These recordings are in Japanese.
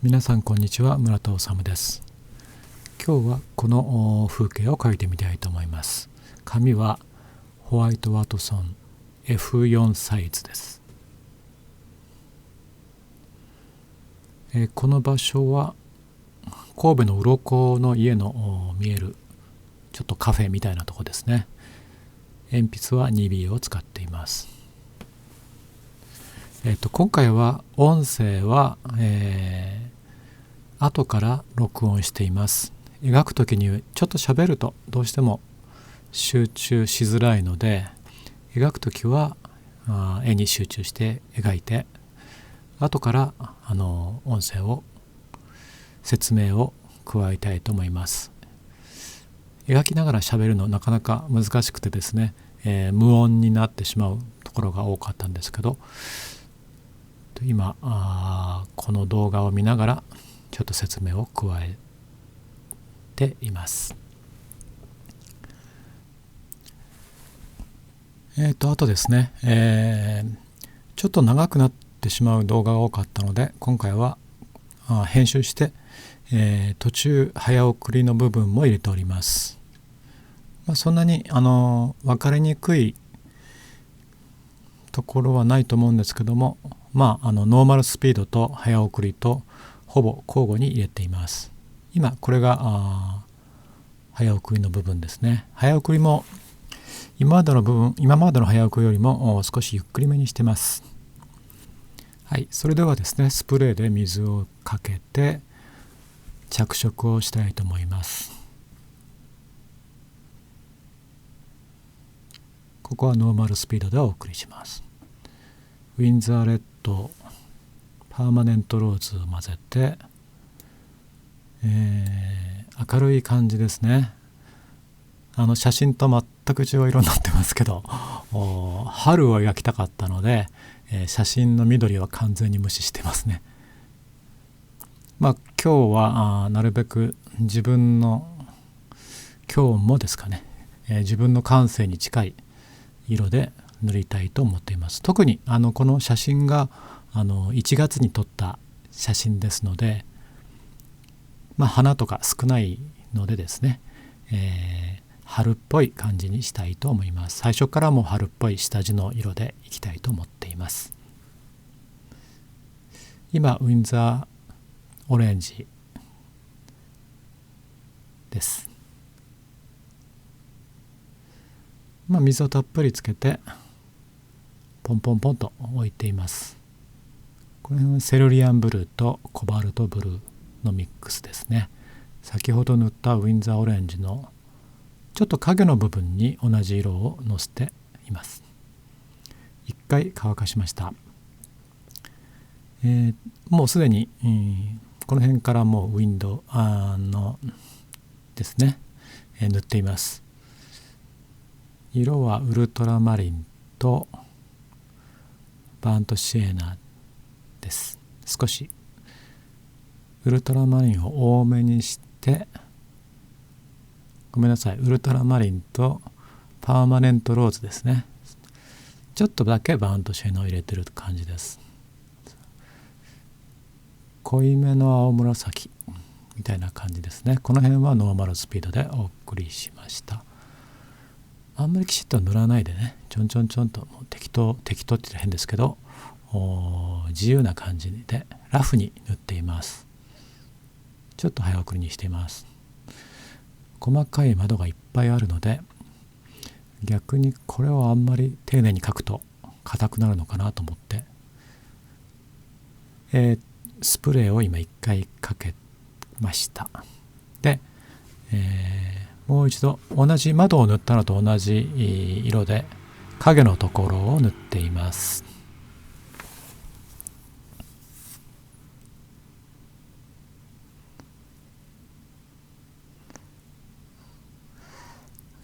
皆さんこんにちは、村田治です。今日はこの風景を描いてみたいと思います。紙はホワイトワトソン F4 サイズです。この場所は神戸の鱗の家の見えるちょっとカフェみたいなとこですね。鉛筆は 2B を使っています。今回は音声は、後から録音しています。描くときにちょっと喋るとどうしても集中しづらいので、描くときは絵に集中して描いて、後から音声を説明を加えたいと思います。描きながら喋るのなかなか難しくてですね、無音になってしまうところが多かったんですけど、今この動画を見ながらちょっと説明を加えています。あとですね、ちょっと長くなってしまう動画が多かったので、今回は編集して、途中早送りの部分も入れております。そんなに分かりにくいところはないと思うんですけども、ノーマルスピードと早送りとほぼ交互に入れています。今これが早送りの部分ですね。早送りも今までの早送りよりも少しゆっくりめにしてます。はい、それではですね、スプレーで水をかけて着色をしたいと思います。ここはノーマルスピードでお送りします。ウィンザーレッド、パーマネントローズを混ぜて、明るい感じですね。写真と全く違う色になってますけど、春を描きたかったので、写真の緑は完全に無視してますね。今日はなるべく自分の今日もですかね、自分の感性に近い色で塗りたいと思っています。特にこの写真が1月に撮った写真ですので、花とか少ないのでですね、春っぽい感じにしたいと思います。最初からもう春っぽい下地の色でいきたいと思っています。今ウィンザーオレンジです。水をたっぷりつけてポンポンポンと置いています。これはセルリアンブルーとコバルトブルーのミックスですね。先ほど塗ったウィンザーオレンジのちょっと影の部分に同じ色をのせています。一回乾かしました。もうすでに、この辺からもうウィンドウですね、塗っています。色はウルトラマリンとバーントシエナです。少しウルトラマリンを多めにして、ごめんなさい、ウルトラマリンとパーマネントローズですね。ちょっとだけバーントシエナを入れてる感じです。濃いめの青紫みたいな感じですね。この辺はノーマルスピードでお送りしました。あんまりきちっと塗らないでね、ちょんちょんちょんと適当って言ったら変ですけど、自由な感じでラフに塗っています。ちょっと早送りにしています。細かい窓がいっぱいあるので、逆にこれをあんまり丁寧に描くと硬くなるのかなと思って、スプレーを今1回かけました。で、もう一度同じ窓を塗ったのと同じ色で影のところを塗っています。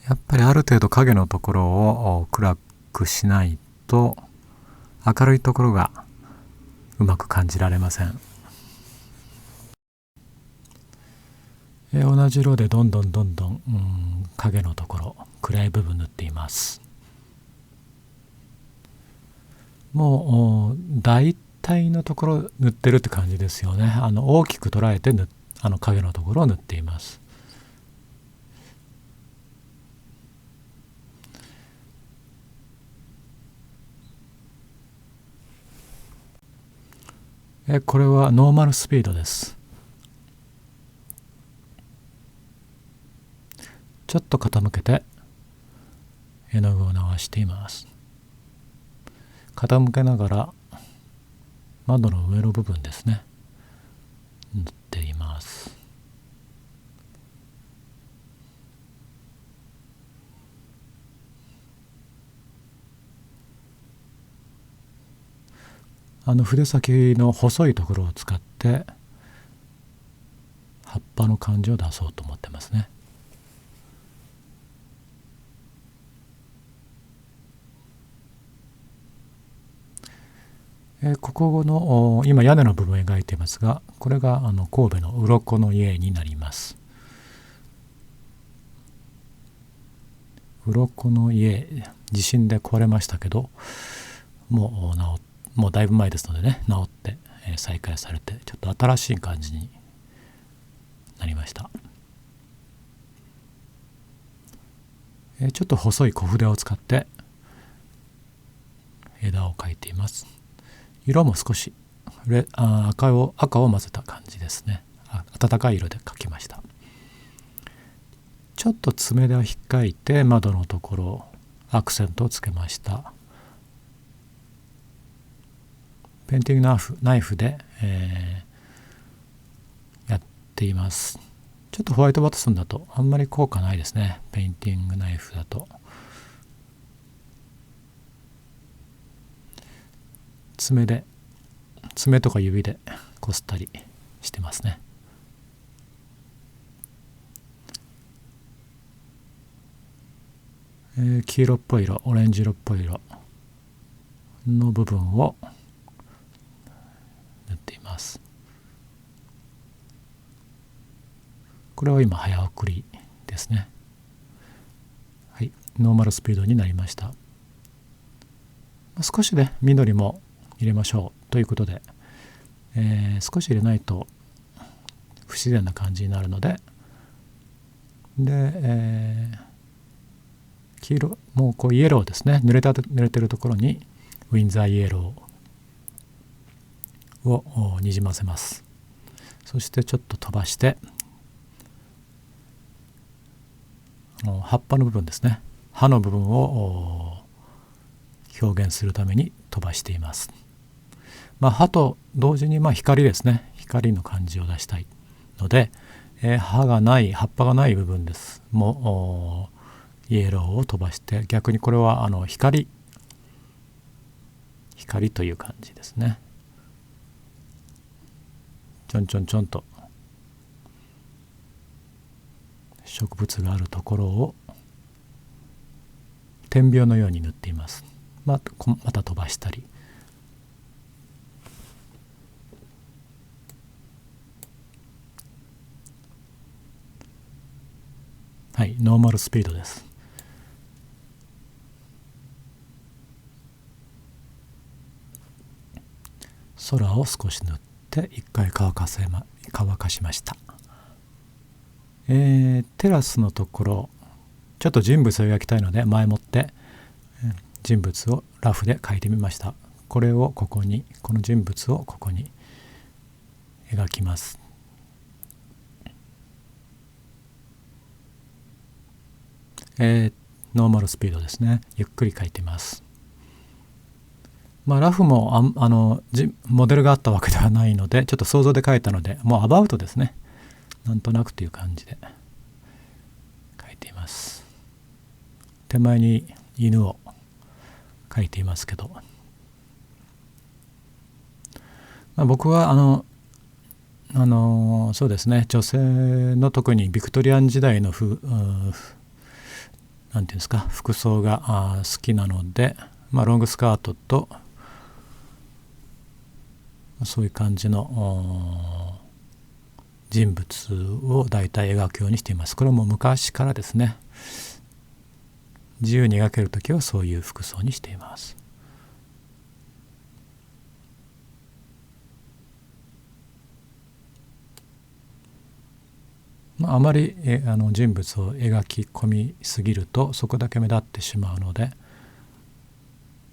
やっぱりある程度影のところを暗くしないと明るいところがうまく感じられません。同じ色でどんどん影のところ、暗い部分塗っています。もうだい体のところ塗ってるって感じですよね。大きく捉えて影のところを塗っています。これはノーマルスピードです。ちょっと傾けて絵の具を流しています。傾けながら窓の上の部分ですね、塗っています。筆先の細いところを使って葉っぱの感じを出そうと思ってますね。ここの今屋根の部分を描いていますが、これが神戸の鱗の家になります。鱗の家、地震で壊れましたけど、もうだいぶ前ですのでね、治って、再開されて、ちょっと新しい感じになりました。ちょっと細い小筆を使って枝を描いています。色も少し赤を混ぜた感じですね。暖かい色で描きました。ちょっと爪で引っかいて窓のところアクセントをつけました。ペインティングナイフで、やっています。ちょっとホワイトバットソンだとあんまり効果ないですね。ペインティングナイフだと爪とか指でこすったりしてますね。黄色っぽい色、オレンジ色っぽい色の部分を塗っています。これは今早送りですね。はい、ノーマルスピードになりました。少しで緑も入れましょうということで、少し入れないと不自然な感じになるので、黄色、もうこうイエローですね、濡れてるところにウィンザーイエローをにじませます。そしてちょっと飛ばして葉っぱの部分ですね、葉の部分を表現するために飛ばしています。葉と同時に光ですね、光の感じを出したいので、葉っぱがない部分ですもイエローを飛ばして、逆にこれは光という感じですね。ちょんちょんちょんと植物があるところを点描のように塗っています。また飛ばしたり、はい、ノーマルスピードです。空を少し塗って一回乾かしました。テラスのところちょっと人物を描きたいので、前もって人物をラフで描いてみました。この人物をここに描きます。ノーマルスピードですね。ゆっくり描いています。ラフもモデルがあったわけではないので、ちょっと想像で描いたので、もうアバウトですね。なんとなくという感じで描いています。手前に犬を描いていますけど、僕はそうですね、女性の特にビクトリアン時代のなんていうんですか、服装が好きなので、ロングスカートとそういう感じの人物を大体描くようにしています。これも昔からですね。自由に描けるときはそういう服装にしています。あまり人物を描き込みすぎるとそこだけ目立ってしまうので、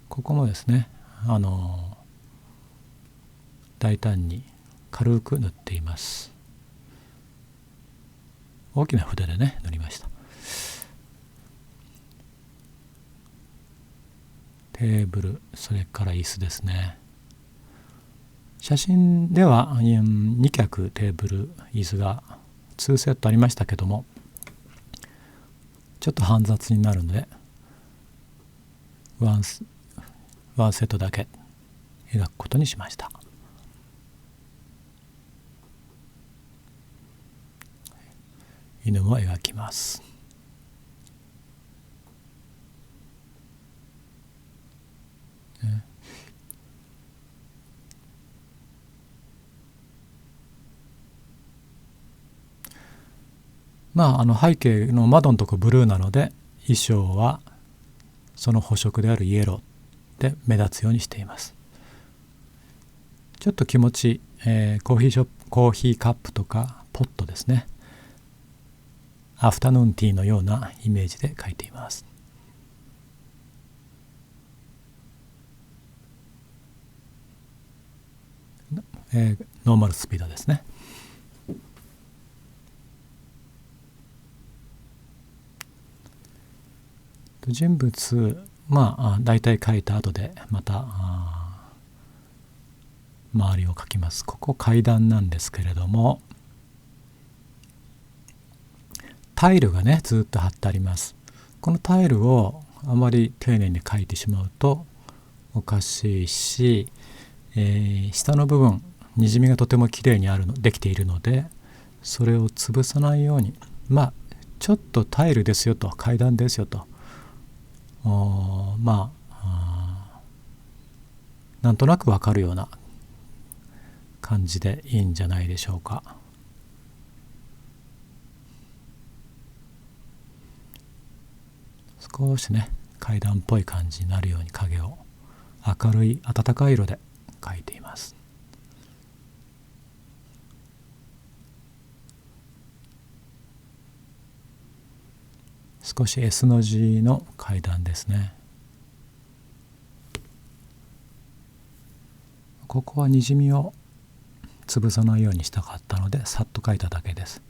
ここもですね大胆に軽く塗っています。大きな筆でね塗りました。テーブル、それから椅子ですね。写真では2脚テーブル椅子が2セットありましたけども、ちょっと煩雑になるのでワンセットだけ描くことにしました。犬も描きます。背景の窓のとこブルーなので、衣装はその補色であるイエローで目立つようにしています。ちょっと気持ち、コーヒーカップとかポットですね、アフタヌーンティーのようなイメージで描いています。ノーマルスピードですね。人物大体描いた後でまた周りを描きます。ここ階段なんですけれども、タイルがねずっと貼ってあります。このタイルをあまり丁寧に描いてしまうとおかしいし、下の部分にじみがとてもきれいにできているので、それを潰さないようにちょっとタイルですよと、階段ですよと、なんとなくわかるような感じでいいんじゃないでしょうか。少しね階段っぽい感じになるように影を明るい暖かい色で描いています。少し S の字の階段ですね。ここはにじみを潰さないようにしたかったのでさっと描いただけです。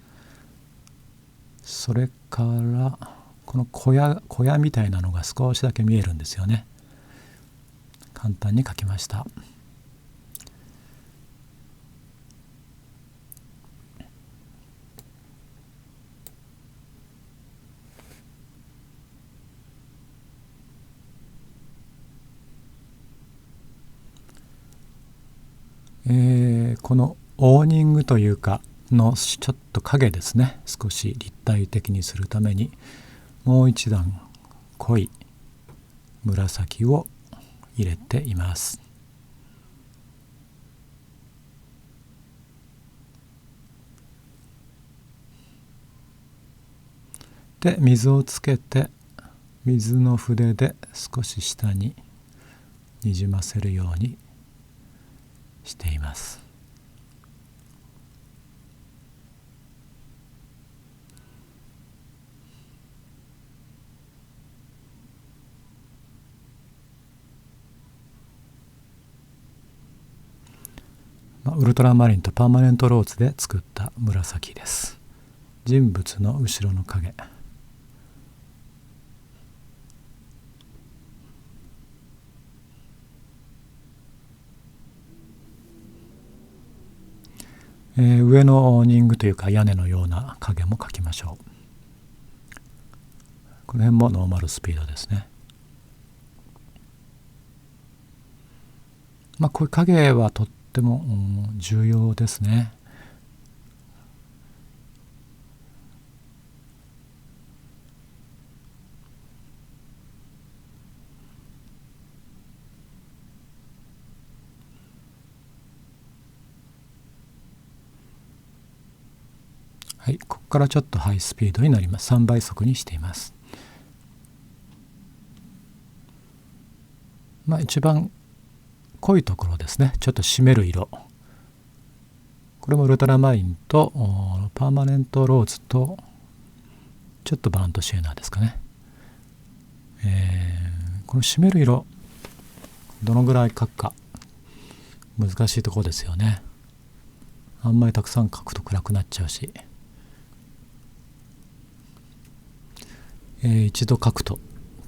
それからこの小屋みたいなのが少しだけ見えるんですよね。簡単に描きました。このオーニングというかのちょっと影ですね、少し立体的にするためにもう一段濃い紫を入れています。で水をつけて水の筆で少し下ににじませるようにしています。ウルトラマリンとパーマネントローズで作った紫です。人物の後ろの影、上のオーニングというか屋根のような影も描きましょう。この辺もノーマルスピードですね。こういう影はとっても重要ですね。はい、ここからちょっとハイスピードになります。3倍速にしています。一番濃いところですね、ちょっと締める色、これもウルトラマリンとパーマネントローズとちょっとバーントシェーナーですかね。この締める色どのぐらい描くか難しいところですよね。あんまりたくさん描くと暗くなっちゃうし、一度描くと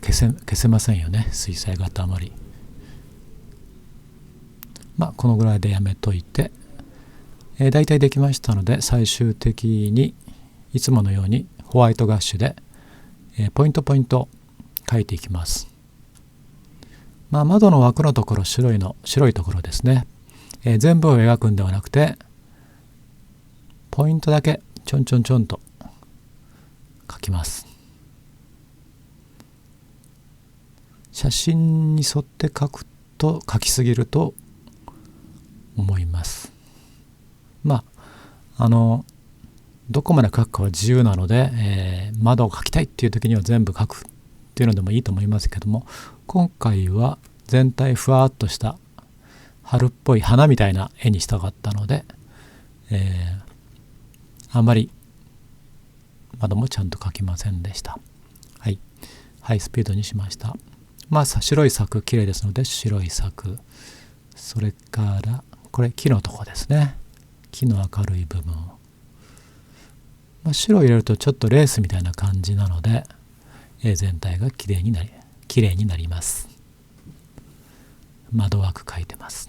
消せませんよね、水彩画ってあまり。このぐらいでやめといて、だいたいできましたので、最終的にいつものようにホワイトガッシュで、ポイント描いていきます。窓の枠のところ、白いところですね、全部を描くんではなくて、ポイントだけちょんと描きます。写真に沿って描きすぎると思います。どこまで描くかは自由なので、窓を描きたいっていう時には全部描くっていうのでもいいと思いますけども、今回は全体ふわっとした春っぽい花みたいな絵にしたかったので、あまり窓もちゃんと描きませんでした。はい、ハイスピードにしました。白い柵綺麗ですので白い柵、それからこれ木のとこですね。木の明るい部分を、白を入れるとちょっとレースみたいな感じなので、全体が綺麗になります。窓枠描いてます。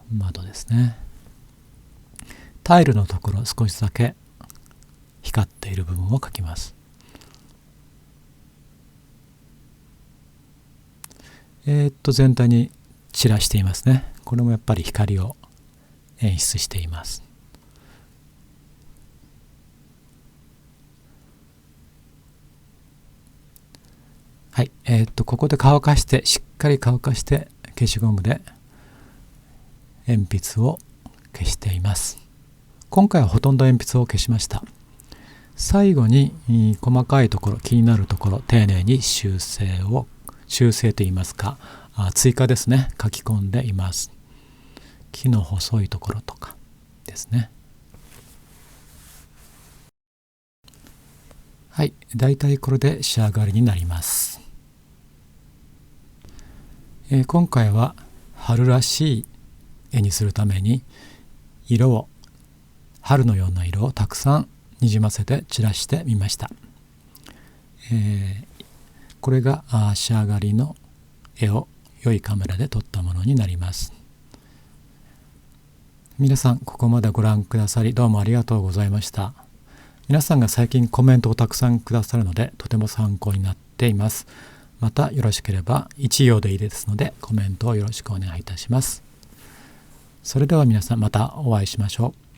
窓ですね。タイルのところ少しだけ光っている部分を描きます。全体に散らしていますね。これもやっぱり光を演出しています。はい、ここでしっかり乾かして消しゴムで鉛筆を消しています。今回はほとんど鉛筆を消しました。最後に細かいところ、気になるところ、丁寧に修正といいますか、追加ですね、書き込んでいます。木の細いところとかですね。はい、だいたいこれで仕上がりになります。今回は春らしい絵にするために春のような色をたくさんにじませて散らしてみました。これが仕上がりの絵を良いカメラで撮ったものになります。皆さんここまでご覧くださりどうもありがとうございました。皆さんが最近コメントをたくさんくださるのでとても参考になっています。またよろしければ1行でいいですのでコメントをよろしくお願いいたします。それでは皆さんまたお会いしましょう。